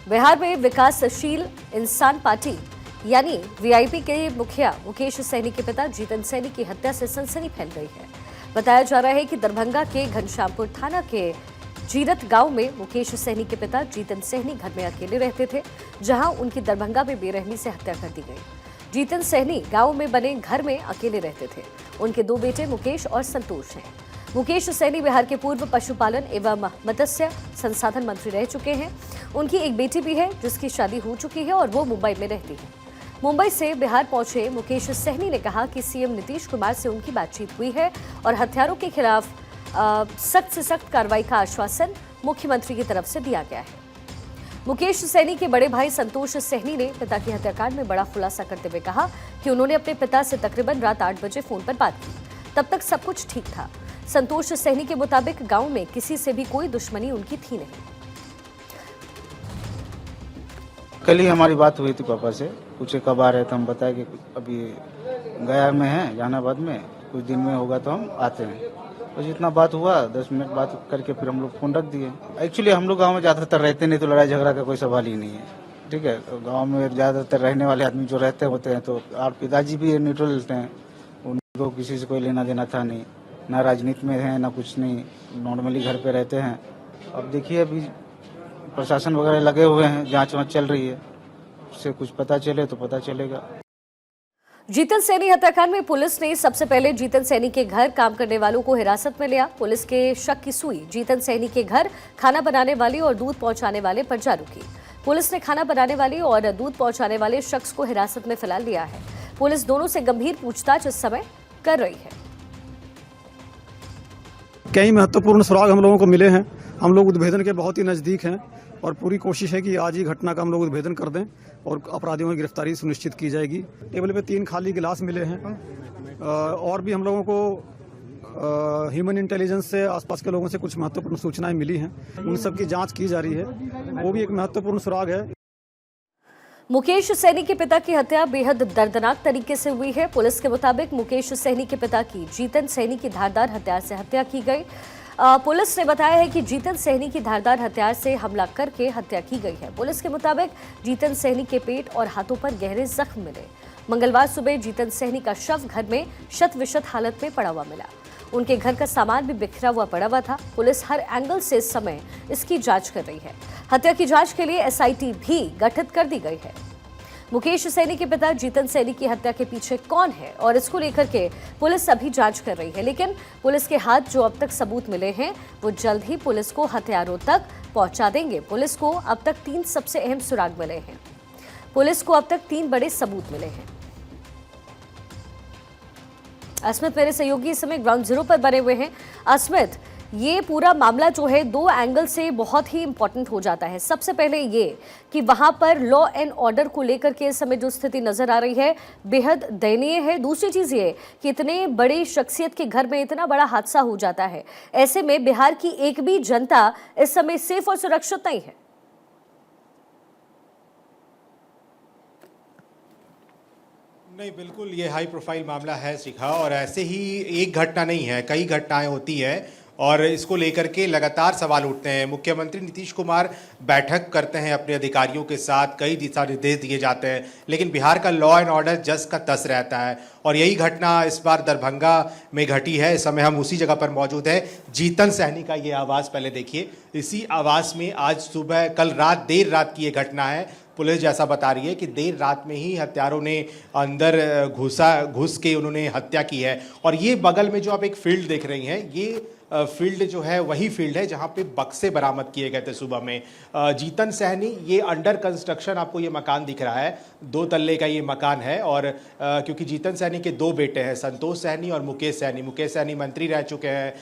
बिहार में विकासशील इंसान पार्टी यानी वीआईपी के मुखिया मुकेश सहनी के पिता जीतन सहनी की हत्या से सनसनी फैल गई है। बताया जा रहा है कि दरभंगा के घनश्यामपुर थाना के जीरत गांव में मुकेश सहनी के पिता जीतन सहनी घर में अकेले रहते थे, जहां उनकी दरभंगा में बेरहमी से हत्या कर दी गई। जीतन सहनी गांव में बने घर में अकेले रहते थे। उनके दो बेटे मुकेश और संतोष हैं। मुकेश सहनी बिहार के पूर्व पशुपालन एवं मत्स्य संसाधन मंत्री रह चुके हैं। उनकी एक बेटी भी है जिसकी शादी हो चुकी है और वो मुंबई में रहती है। मुंबई से बिहार पहुंचे मुकेश सहनी ने कहा कि सीएम नीतीश कुमार से उनकी बातचीत हुई है और हत्यारों के खिलाफ सख्त से सख्त कार्रवाई का आश्वासन मुख्यमंत्री की तरफ से दिया गया है। मुकेश सहनी के बड़े भाई संतोष सहनी ने पिता की हत्याकांड में बड़ा खुलासा करते हुए कहा कि उन्होंने अपने पिता से तकरीबन रात 8 बजे फोन पर बात की। तब तक सब कुछ ठीक था। संतोष सहनी के मुताबिक गांव में किसी से भी कोई दुश्मनी उनकी थी नहीं। कल ही हमारी बात हुई थी पापा से, पूछे कब आ रहे थे, हम बताए कि अभी गया में हैं जहानाबाद में, कुछ दिन में होगा तो हम आते हैं। तो जितना बात हुआ 10 मिनट बात करके फिर हम लोग फोन रख दिए। एक्चुअली हम लोग गांव में ज़्यादातर रहते नहीं, तो लड़ाई झगड़ा का कोई सवाल ही नहीं है। ठीक है, गांव में ज़्यादातर रहने वाले आदमी जो रहते होते हैं, तो और पिताजी भी न्यूट्रल रहते हैं, उनको किसी से कोई लेना देना था नहीं, ना राजनीति में है ना कुछ नहीं, नॉर्मली घर पे रहते हैं। अब देखिए अभी प्रशासन वगैरह लगे हुए हैं, जांच वाँच चल रही है, उससे कुछ पता चले तो पता चलेगा। जीतन सहनी हत्याकांड में पुलिस ने सबसे पहले जीतन सहनी के घर काम करने वालों को हिरासत में लिया। पुलिस के शक की सुई जीतन सहनी के घर खाना बनाने वाली और दूध पहुंचाने वाले पर जा रुकी। पुलिस ने खाना बनाने वाली और दूध पहुंचाने वाले शख्स को हिरासत में फिलहाल लिया है। पुलिस दोनों से गंभीर पूछताछ इस समय कर रही है। कई महत्वपूर्ण सुराग हम लोगों को मिले हैं। हम लोग उद्भेदन के बहुत ही नज़दीक हैं और पूरी कोशिश है कि आज ही घटना का हम लोग उद्भेदन कर दें और अपराधियों की गिरफ्तारी सुनिश्चित की जाएगी। टेबल पे 3 खाली गिलास मिले हैं और भी हम लोगों को ह्यूमन इंटेलिजेंस से आसपास के लोगों से कुछ महत्वपूर्ण सूचनाएं मिली हैं, उन सब की जांच की जा रही है। वो भी एक महत्वपूर्ण सुराग है। मुकेश सहनी के पिता की हत्या बेहद दर्दनाक तरीके से हुई है। पुलिस के मुताबिक मुकेश सहनी के पिता की जीतन सहनी की धारदार हथियार से हत्या की गई। पुलिस ने बताया है कि जीतन सहनी की धारदार हथियार से हमला करके हत्या की गई है। पुलिस के मुताबिक जीतन सहनी के पेट और हाथों पर गहरे जख्म मिले। मंगलवार सुबह जीतन सहनी का शव घर में शत-विशत हालत में पड़ा हुआ मिला। उनके घर का सामान भी बिखरा हुआ पड़ा हुआ था। पुलिस हर एंगल से इस समय इसकी जांच कर रही है। हत्या की जांच के लिए एसआईटी भी गठित कर दी गई है। मुकेश सहनी के पिता जीतन सहनी की हत्या के पीछे कौन है और इसको लेकर के पुलिस अभी जांच कर रही है, लेकिन पुलिस के हाथ जो अब तक सबूत मिले हैं वो जल्द ही पुलिस को हथियारों तक पहुंचा देंगे। पुलिस को अब तक 3 सबसे अहम सुराग मिले हैं। पुलिस को अब तक 3 बड़े सबूत मिले हैं। अस्मित मेरे सहयोगी इस समय ग्राउंड जीरो पर बने हुए हैं। अस्मित, ये पूरा मामला जो है 2 एंगल से बहुत ही इंपॉर्टेंट हो जाता है। सबसे पहले ये कि वहां पर लॉ एंड ऑर्डर को लेकर के इस समय जो स्थिति नजर आ रही है बेहद दयनीय है। दूसरी चीज ये कि इतने बड़े शख्सियत के घर में इतना बड़ा हादसा हो जाता है, ऐसे में बिहार की एक भी जनता इस समय सेफ और सुरक्षित नहीं है। नहीं, बिल्कुल ये हाई प्रोफाइल मामला है शिखा, और ऐसे ही एक घटना नहीं है, कई घटनाएं होती है और इसको लेकर के लगातार सवाल उठते हैं। मुख्यमंत्री नीतीश कुमार बैठक करते हैं अपने अधिकारियों के साथ, कई दिशा निर्देश दिए जाते हैं, लेकिन बिहार का लॉ एंड ऑर्डर जस का तस रहता है। और यही घटना इस बार दरभंगा में घटी है। इस समय हम उसी जगह पर मौजूद हैं। जीतन सहनी का ये आवास पहले देखिए। इसी आवास में आज सुबह, कल रात, देर रात की ये घटना है। पुलिस जैसा बता रही है कि देर रात में ही हत्यारों ने अंदर घुस के उन्होंने हत्या की है। और ये बगल में जो आप एक फील्ड देख रही हैं, ये फील्ड जो है वही फील्ड है जहां पे बक्से बरामद किए गए थे सुबह में। जीतन सहनी, ये अंडर कंस्ट्रक्शन आपको ये मकान दिख रहा है, 2 तल्ले का ये मकान है। और क्योंकि जीतन सहनी के 2 बेटे हैं, संतोष सहनी और मुकेश सहनी। मुकेश सहनी मंत्री रह चुके हैं,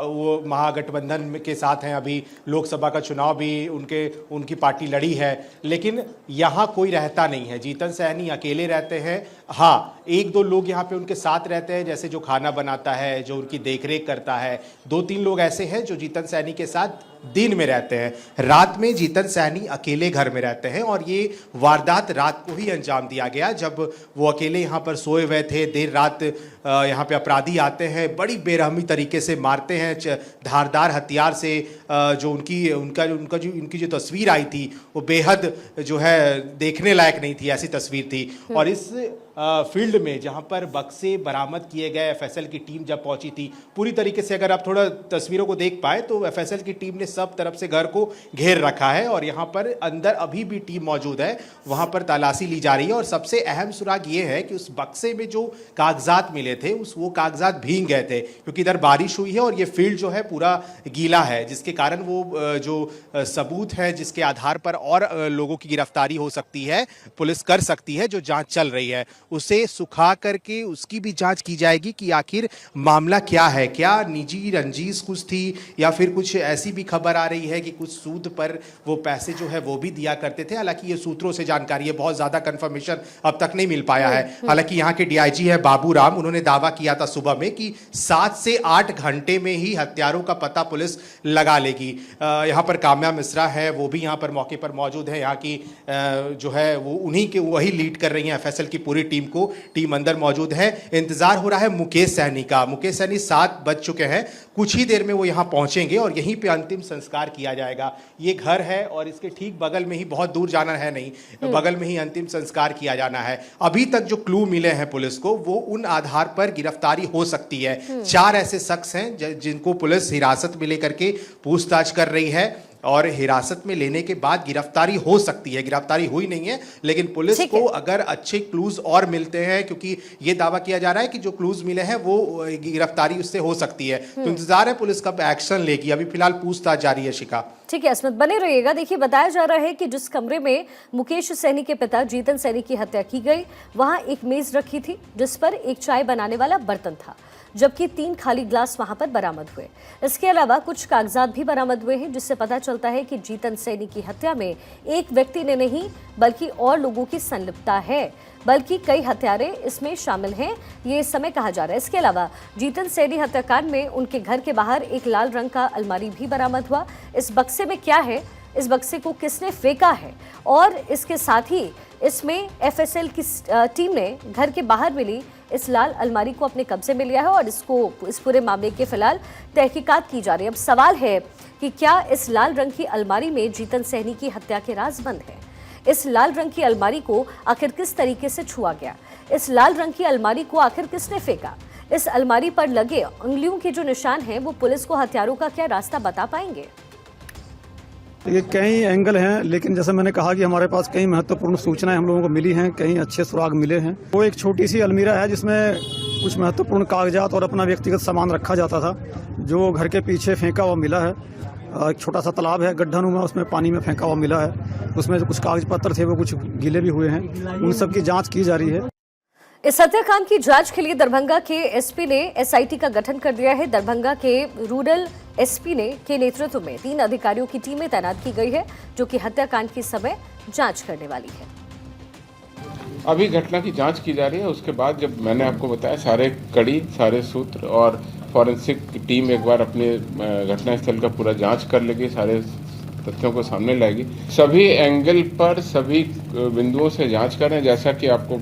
वो महागठबंधन के साथ हैं, अभी लोकसभा का चुनाव भी उनकी पार्टी लड़ी है, लेकिन यहाँ कोई रहता नहीं है। जीतन सहनी अकेले रहते हैं। हाँ, 1-2 लोग यहाँ पे उनके साथ रहते हैं, जैसे जो खाना बनाता है, जो उनकी देखरेख करता है। 2-3 लोग ऐसे हैं जो जीतन सहनी के साथ दिन में रहते हैं। रात में जीतन सैनी अकेले घर में रहते हैं और ये वारदात रात को ही अंजाम दिया गया जब वो अकेले यहाँ पर सोए हुए थे। देर रात यहाँ पे अपराधी आते हैं, बड़ी बेरहमी तरीके से मारते हैं धारदार हथियार से। जो उनकी जो तस्वीर आई थी वो बेहद जो है देखने लायक नहीं थी, ऐसी तस्वीर थी। और इस फील्ड में जहां पर बक्से बरामद किए गए, एफएसएल की टीम जब पहुंची थी, पूरी तरीके से अगर आप थोड़ा तस्वीरों को देख पाए तो एफएसएल की टीम ने सब तरफ से घर को घेर रखा है और यहां पर अंदर अभी भी टीम मौजूद है, वहां पर तलाशी ली जा रही है। और सबसे अहम सुराग ये है कि उस बक्से में जो कागजात मिले थे वो कागजात भीग गए थे क्योंकि इधर बारिश हुई है और ये फील्ड जो है पूरा गीला है, जिसके कारण वो जो सबूत है जिसके आधार पर और लोगों की गिरफ्तारी हो सकती है, पुलिस कर सकती है, जो जांच चल रही है उसे सुखा करके उसकी भी जांच की जाएगी कि आखिर मामला क्या है। क्या निजी रंजिश कुछ थी या फिर कुछ ऐसी भी खबर आ रही है कि कुछ सूद पर वो पैसे जो है वो भी दिया करते थे। हालांकि ये सूत्रों से जानकारी है, बहुत ज्यादा कंफर्मेशन अब तक नहीं मिल पाया है। हालांकि यहाँ के डीआईजी है बाबू राम, उन्होंने दावा किया था सुबह में कि 7 से 8 घंटे में ही हत्यारों का पता पुलिस लगा लेगी। यहाँ पर काम्या मिश्रा है, वो भी यहाँ पर मौके पर मौजूद है। यहाँ की जो है वो वही लीड कर रही है एफएसएल की पूरी टीम अंदर मौजूद है। इंतजार हो रहा है मुकेश सैनी का। मुकेश सैनी 7 बज चुके हैं, कुछ ही देर में वो यहाँ पहुंचेंगे और यहीं पे अंतिम संस्कार किया जाएगा। ये घर है और इसके ठीक बगल में ही, बहुत दूर जाना है नहीं, बगल में ही अंतिम संस्कार किया जाना है। अभी तक जो क्लू मिले हैं पुलिस को वो उन आधार पर गिरफ्तारी हो सकती है। 4 ऐसे शख्स हैं जिनको पुलिस हिरासत में लेकर के पूछताछ कर रही है और हिरासत में लेने के बाद गिरफ्तारी हो सकती है। गिरफ्तारी हुई नहीं है लेकिन पुलिस को अगर अच्छे क्लूज और मिलते हैं, क्योंकि ये दावा किया जा रहा है कि जो क्लूज मिले हैं वो गिरफ्तारी उससे हो सकती है, तो इंतजार है पुलिस कब एक्शन लेगी। अभी फिलहाल पूछताछ जारी है। शिखा, ठीक है अस्मत, बने रहिएगा। देखिए, बताया जा रहा है कि जिस कमरे में मुकेश सैनी के पिता जीतन सैनी की हत्या की गई, वहां एक मेज रखी थी जिस पर एक चाय बनाने वाला बर्तन था, जबकि 3 खाली ग्लास वहां पर बरामद हुए। इसके अलावा कुछ कागजात भी बरामद हुए हैं, जिससे पता चलता है कि जीतन सैनी की हत्या में एक व्यक्ति ने नहीं बल्कि और लोगों की संलिप्तता है, बल्कि कई हत्यारे इसमें शामिल हैं, ये इस समय कहा जा रहा है। इसके अलावा जीतन सैनी हत्याकांड में उनके घर के बाहर एक लाल रंग का अलमारी भी बरामद हुआ। इस बक्से में क्या है, इस बक्से को किसने फेंका है, और इसके साथ ही इसमें एफएसएल की टीम ने घर के बाहर मिली इस लाल अलमारी को अपने कब्जे में लिया है और इस पूरे मामले के फिलहाल तहकीकात की जा रही है। अब सवाल है कि क्या इस लाल रंग की अलमारी में जीतन सैनी की हत्या के राज बंद है? इस लाल रंग की अलमारी को आखिर किस तरीके से छुआ गया? इस लाल रंग की अलमारी को आखिर किसने फेंका? इस अलमारी पर लगे उंगलियों के जो निशान हैं वो पुलिस को हत्यारों का क्या रास्ता बता पाएंगे? ये कई एंगल हैं, लेकिन जैसे मैंने कहा कि हमारे पास कई महत्वपूर्ण सूचनाएं हम लोगों को मिली हैं, कई अच्छे सुराग मिले हैं। वो एक छोटी सी अलमीरा है जिसमें कुछ महत्वपूर्ण कागजात और अपना व्यक्तिगत सामान रखा जाता था, जो घर के पीछे फेंका हुआ मिला है। एक छोटा सा तालाब है गड्ढानुमा, उसमें पानी में फेंका हुआ मिला है। उसमें जो कुछ कागज पत्र थे वो कुछ गीले भी हुए हैं, उन सब की जाँच की जा रही है। इस हत्याकांड की जांच के लिए दरभंगा के एसपी ने एसआईटी का गठन कर दिया है। दरभंगा के रूरल एसपी के नेतृत्व में 3 अधिकारियों की टीमें तैनात की गई है, जो कि हत्याकांड की समय जांच करने वाली है। अभी घटना की जांच की जा रही है। उसके बाद जब मैंने आपको बताया सारे कड़ी, सारे सूत्र और फॉरेंसिक टीम एक बार अपने घटनास्थल का पूरा जांच कर लेगी, सारे तथ्यों को सामने लाएगी। सभी एंगल पर सभी बिंदुओं से जांच कर रहे हैं। जैसा कि आपको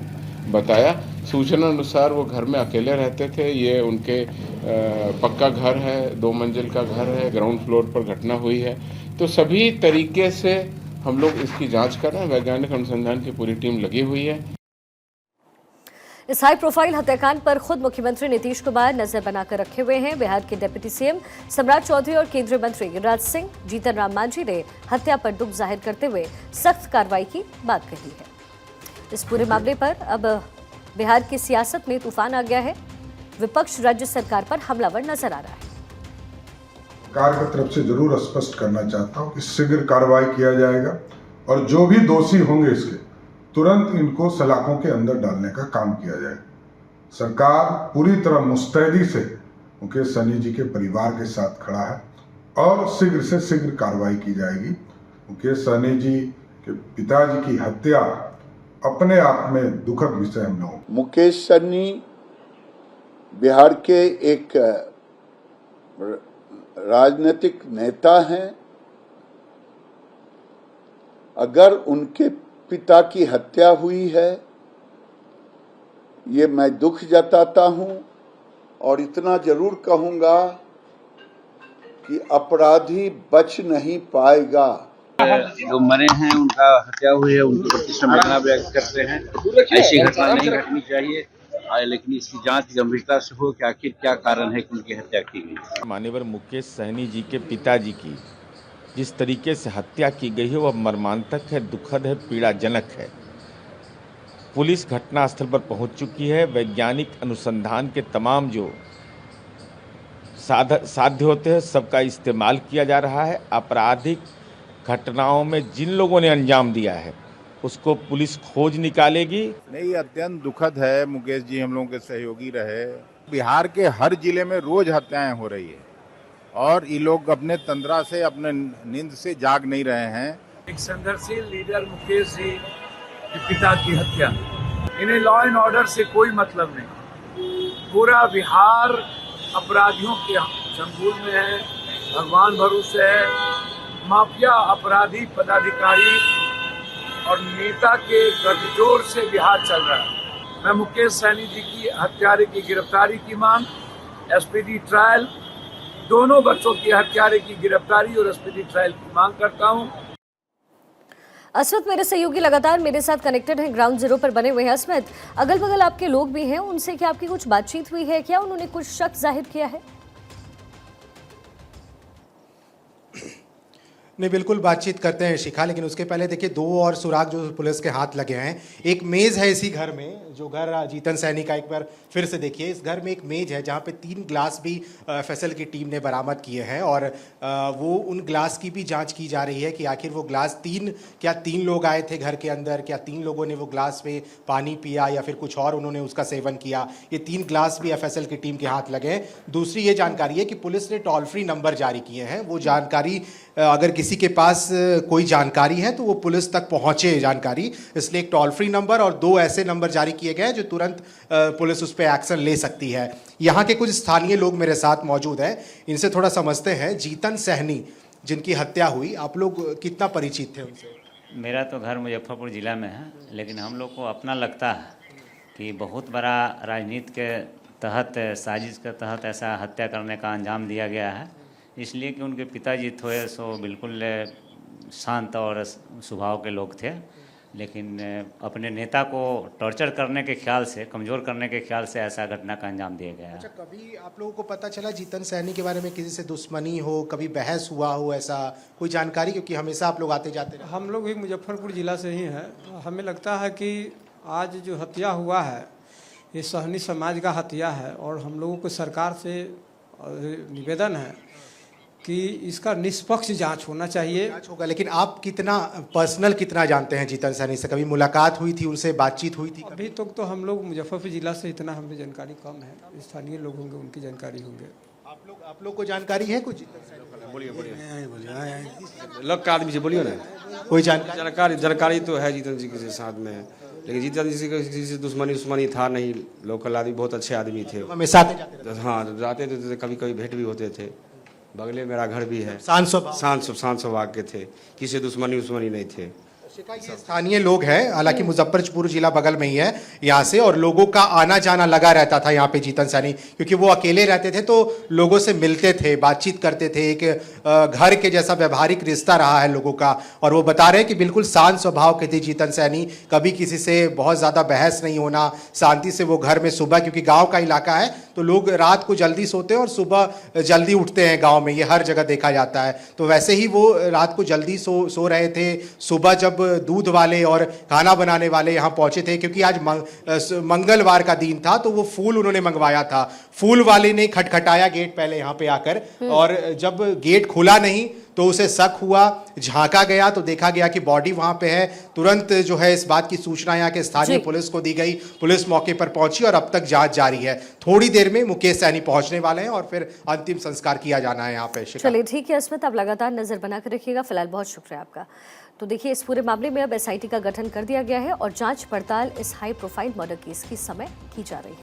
बताया, सूचना अनुसार वो घर में अकेले रहते थे। ये उनके पक्का घर है, 2 मंजिल का घर है, ग्राउंड फ्लोर पर घटना हुई है। तो सभी तरीके से हम लोग इसकी जांच कर रहे हैं। वैज्ञानिक अनुसंधान की पूरी टीम लगी हुई है। इस हाई प्रोफाइल हत्याकांड पर खुद मुख्यमंत्री नीतीश कुमार नजर बनाकर रखे हुए हैं। बिहार के डिप्टी सीएम सम्राट चौधरी और केंद्रीय मंत्री गिरिराज सिंह, जीतन राम मांझी ने हत्या पर दुख जाहिर करते हुए सख्त कार्रवाई की बात कही है। इस पूरे मामले पर अब बिहार की सियासत में तूफान आ गया है। विपक्ष राज्य सरकार पर हमलावर नजर आ रहा है। सरकार की तरफ से जरूर स्पष्ट करना चाहता हूं कि शीघ्र कार्रवाई किया जाएगा और जो भी दोषी होंगे इसके तुरंत इनको सलाखों के अंदर डालने का काम किया जाएगा। सरकार पूरी तरह मुस्तैदी से मुकेश सैनी जी के परिवार के साथ खड़ा है और शीघ्र से शीघ्र कार्रवाई की जाएगी। मुकेश सैनी जी के पिताजी की हत्या अपने आप में दुखद विषय हम लोग। मुकेश सैनी बिहार के एक राजनीतिक नेता हैं अगर उनके पिता की हत्या हुई है, ये मैं दुख जताता हूं और इतना जरूर कहूंगा कि अपराधी बच नहीं पाएगा। जो मरे हैं उनका हत्या हुई है उनके प्रति संवेदना व्यक्त करते हैं। ऐसी घटना नहीं घटनी चाहिए, लेकिन इसकी जांच गंभीरता से हो कि आखिर क्या कारण है कि उनकी हत्या की गई। माननीय मुकेश सहनी जी के पिताजी की जिस तरीके से हत्या की गई है वह मर्मांतक है, दुखद है, पीड़ाजनक है। पुलिस घटनास्थल पर पहुंच चुकी है। वैज्ञानिक अनुसंधान के तमाम जो साध्य होते हैं सबका इस्तेमाल किया जा रहा है। आपराधिक घटनाओं में जिन लोगों ने अंजाम दिया है उसको पुलिस खोज निकालेगी। नहीं, अत्यंत दुखद है। मुकेश जी हम लोगों के सहयोगी रहे। बिहार के हर जिले में रोज हत्याएं हो रही है और ये लोग अपने तंद्रा से, अपने नींद से जाग नहीं रहे हैं। एक संघर्षशील लीडर मुकेश जी के पिता की हत्या, इन्हें लॉ एंड ऑर्डर से कोई मतलब नहीं। पूरा बिहार अपराधियों के चंगुल में है, भगवान भरोसे है। माफिया, अपराधी, पदाधिकारी और नेता के गठजोड़ से बिहार चल रहा है। मैं मुकेश सहनी जी की हत्यारे की गिरफ्तारी की मांग, एसपीडी ट्रायल, दोनों बच्चों की हत्यारे की गिरफ्तारी और एसपीडी ट्रायल की मांग करता हूं। अस्मित मेरे सहयोगी लगातार मेरे साथ कनेक्टेड हैं, ग्राउंड जीरो पर बने हुए हैं। अस्मित, अगल बगल आपके लोग भी हैं, उनसे क्या आपकी कुछ बातचीत हुई है? क्या उन्होंने कुछ शक जाहिर किया है? नहीं, बिल्कुल बातचीत करते हैं शिखा, लेकिन उसके पहले देखिए दो और सुराग जो पुलिस के हाथ लगे हैं। एक मेज़ है इसी घर में, जो घर जीतन सैनी का, एक बार फिर से देखिए इस घर में एक मेज़ है जहाँ पे 3 ग्लास भी एफएसएल की टीम ने बरामद किए हैं और वो उन ग्लास की भी जांच की जा रही है कि आखिर वो ग्लास क्या 3 लोग आए थे घर के अंदर, क्या 3 लोगों ने वो ग्लास में पानी पिया या फिर कुछ और उन्होंने उसका सेवन किया। ये 3 ग्लास भी एफएसएल की टीम के हाथ लगे हैं। दूसरी ये जानकारी है कि पुलिस ने टोल फ्री नंबर जारी किए हैं। वो जानकारी अगर किसी के पास कोई जानकारी है तो वो पुलिस तक पहुंचे जानकारी, इसलिए एक टोल फ्री नंबर और 2 ऐसे नंबर जारी किए गए हैं जो तुरंत पुलिस उस पर एक्शन ले सकती है। यहाँ के कुछ स्थानीय लोग मेरे साथ मौजूद हैं, इनसे थोड़ा समझते हैं। जीतन सहनी जिनकी हत्या हुई, आप लोग कितना परिचित थे उनसे? मेरा तो घर मुजफ्फरपुर ज़िला में है, लेकिन हम लोग को अपना लगता है कि बहुत बड़ा राजनीति के तहत, साजिश के तहत ऐसा हत्या करने का अंजाम दिया गया है। इसलिए कि उनके पिताजी थोड़े सो बिल्कुल शांत और स्वभाव के लोग थे, लेकिन अपने नेता को टॉर्चर करने के ख्याल से, कमज़ोर करने के ख्याल से ऐसा घटना का अंजाम दिया गया है। अच्छा, कभी आप लोगों को पता चला जीतन सैनी के बारे में किसी से दुश्मनी हो, कभी बहस हुआ हो, ऐसा कोई जानकारी? क्योंकि हमेशा आप लोग आते जाते रहे। हम लोग भी मुजफ्फरपुर ज़िला से ही हैं। हमें लगता है कि आज जो हत्या हुआ है ये सहनी समाज का हत्या है और हम लोगों को सरकार से निवेदन है कि इसका निष्पक्ष जांच होना चाहिए। जांच होगा, लेकिन आप पर्सनल कितना जानते हैं जीतन सैनी से? कभी मुलाकात हुई थी उनसे, बातचीत हुई थी? अभी तक तो हम लोग मुजफ्फरपुर ज़िला से इतना हमें जानकारी कम है। स्थानीय लोग होंगे, उनकी जानकारी होंगे। आप लोग को जानकारी है कुछ? बोलिए लग का आदमी से बोलिए ना, कोई जानकारी तो है जीतन जी के साथ में, लेकिन जीतन जी किसी से दुश्मनी था नहीं। लोकल आदमी, बहुत अच्छे आदमी थे। हाँ, जाते थे, कभी कभी भेंट भी होते थे। बगले मेरा घर भी है। शांत स्वभाव के थे, किसी से दुश्मनी नहीं थे। ये स्थानीय लोग हैं, हालांकि मुजफ्फरपुर जिला बगल में ही है यहाँ से, और लोगों का आना जाना लगा रहता था यहाँ पे जीतन सैनी, क्योंकि वो अकेले रहते थे तो लोगों से मिलते थे, बातचीत करते थे। एक घर के जैसा व्यवहारिक रिश्ता रहा है लोगों का। और वो बता रहे हैं कि बिल्कुल शांत स्वभाव के थे जीतन सैनी, कभी किसी से बहुत ज़्यादा बहस नहीं होना, शांति से वो घर में सुबह, क्योंकि गाँव का इलाका है तो लोग रात को जल्दी सोते हैं और सुबह जल्दी उठते हैं गाँव में, ये हर जगह देखा जाता है। तो वैसे ही वो रात को जल्दी सो रहे थे। सुबह जब दूध वाले और खाना बनाने वाले यहाँ पहुंचे थे, क्योंकि आज मंगलवार का दिन था, तो वो फूल उन्होंने मंगवाया था। फूल वाले ने खटखटाया गेट पहले यहाँ पे आकर, और जब गेट खुला नहीं तो उसे शक हुआ, झांका गया तो देखा गया कि बॉडी वहाँ पे है। तुरंत जो है इस बात की सूचना यहाँ के स्थानीय पुलिस को दी गई। पुलिस मौके पर पहुंची और अब तक जांच जारी है। थोड़ी देर में मुकेश सैनी पहुंचने वाले हैं और फिर अंतिम संस्कार किया जाना है यहाँ पे। चलिए ठीक है अस्मित, आप लगातार नजर बनाकर रखिएगा। फिलहाल बहुत शुक्रिया आपका। तो देखिए, इस पूरे मामले में अब एसआईटी का गठन कर दिया गया है और जांच पड़ताल इस हाई प्रोफाइल मर्डर केस की समय की जा रही है।